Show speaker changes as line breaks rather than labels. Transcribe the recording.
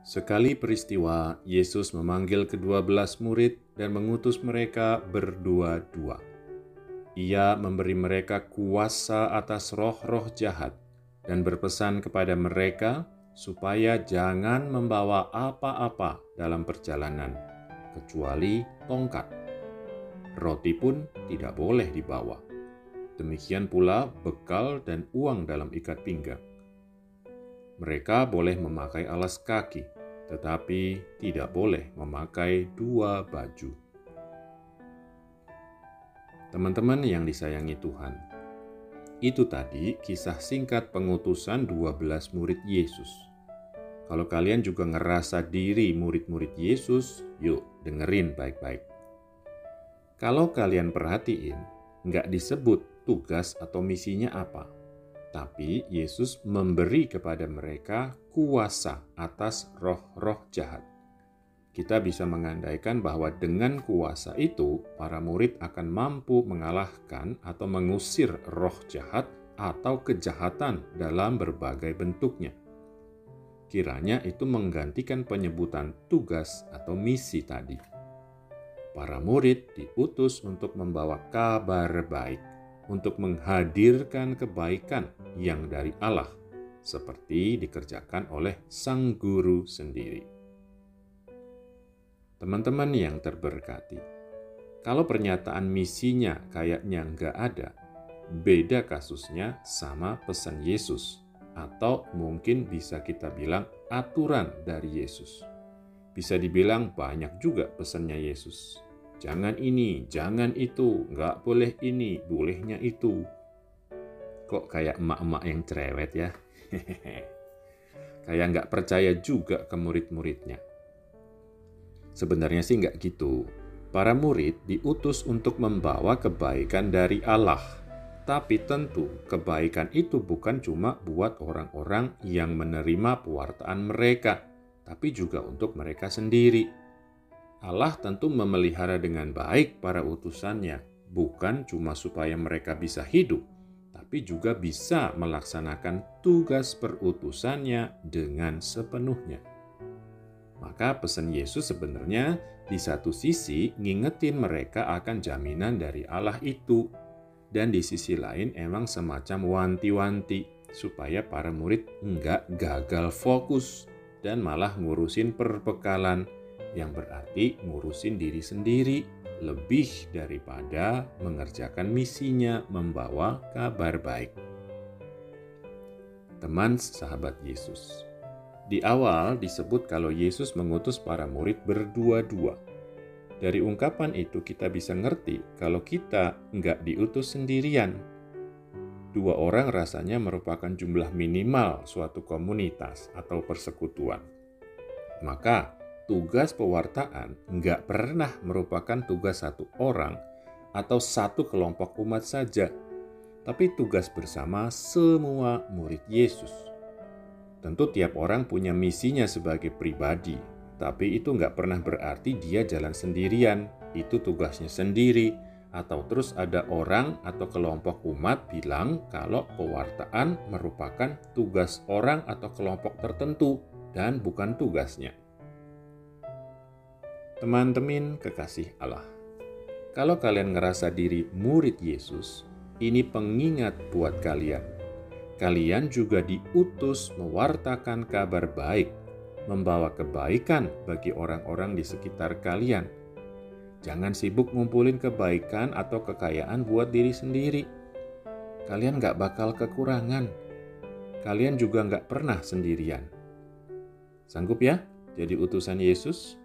Sekali peristiwa, Yesus memanggil ke-12 murid dan mengutus mereka berdua-dua. Ia memberi mereka kuasa atas roh-roh jahat dan berpesan kepada mereka supaya jangan membawa apa-apa dalam perjalanan, kecuali tongkat. Roti pun tidak boleh dibawa. Demikian pula bekal dan uang dalam ikat pinggang. Mereka boleh memakai alas kaki, tetapi tidak boleh memakai 2 baju. Teman-teman yang disayangi Tuhan, itu tadi kisah singkat pengutusan 12 murid Yesus. Kalau kalian juga ngerasa diri murid-murid Yesus, yuk dengerin baik-baik. Kalau kalian perhatiin, nggak disebut tugas atau misinya apa. Tapi Yesus memberi kepada mereka kuasa atas roh-roh jahat. Kita bisa mengandaikan bahwa dengan kuasa itu, para murid akan mampu mengalahkan atau mengusir roh jahat atau kejahatan dalam berbagai bentuknya. Kiranya itu menggantikan penyebutan tugas atau misi tadi. Para murid diutus untuk membawa kabar baik, untuk menghadirkan kebaikan yang dari Allah, seperti dikerjakan oleh Sang Guru sendiri. Teman-teman yang terberkati, kalau pernyataan misinya kayaknya nggak ada, beda kasusnya sama pesan Yesus, atau mungkin bisa kita bilang aturan dari Yesus. Bisa dibilang banyak juga pesannya Yesus. Jangan ini, jangan itu, nggak boleh ini, bolehnya itu. Kok kayak emak-emak yang cerewet ya? Kayak nggak percaya juga ke murid-muridnya. Sebenarnya sih nggak gitu. Para murid diutus untuk membawa kebaikan dari Allah. Tapi tentu kebaikan itu bukan cuma buat orang-orang yang menerima pewartaan mereka, tapi juga untuk mereka sendiri. Allah tentu memelihara dengan baik para utusannya, bukan cuma supaya mereka bisa hidup, tapi juga bisa melaksanakan tugas perutusannya dengan sepenuhnya. Maka pesan Yesus sebenarnya di satu sisi ngingetin mereka akan jaminan dari Allah itu, dan di sisi lain emang semacam wanti-wanti supaya para murid enggak gagal fokus dan malah ngurusin perbekalan, yang berarti ngurusin diri sendiri lebih daripada mengerjakan misinya membawa kabar baik. Teman sahabat Yesus, di awal disebut kalau Yesus mengutus para murid berdua-dua. Dari ungkapan itu kita bisa ngerti kalau kita nggak diutus sendirian. 2 orang rasanya merupakan jumlah minimal suatu komunitas atau persekutuan. Maka tugas pewartaan nggak pernah merupakan tugas satu orang atau satu kelompok umat saja, tapi tugas bersama semua murid Yesus. Tentu tiap orang punya misinya sebagai pribadi, tapi itu nggak pernah berarti dia jalan sendirian, itu tugasnya sendiri, atau terus ada orang atau kelompok umat bilang kalau pewartaan merupakan tugas orang atau kelompok tertentu dan bukan tugasnya. Teman-teman kekasih Allah, kalau kalian ngerasa diri murid Yesus, ini pengingat buat kalian. Kalian juga diutus mewartakan kabar baik, membawa kebaikan bagi orang-orang di sekitar kalian. Jangan sibuk ngumpulin kebaikan atau kekayaan buat diri sendiri. Kalian gak bakal kekurangan. Kalian juga gak pernah sendirian. Sanggup ya jadi utusan Yesus?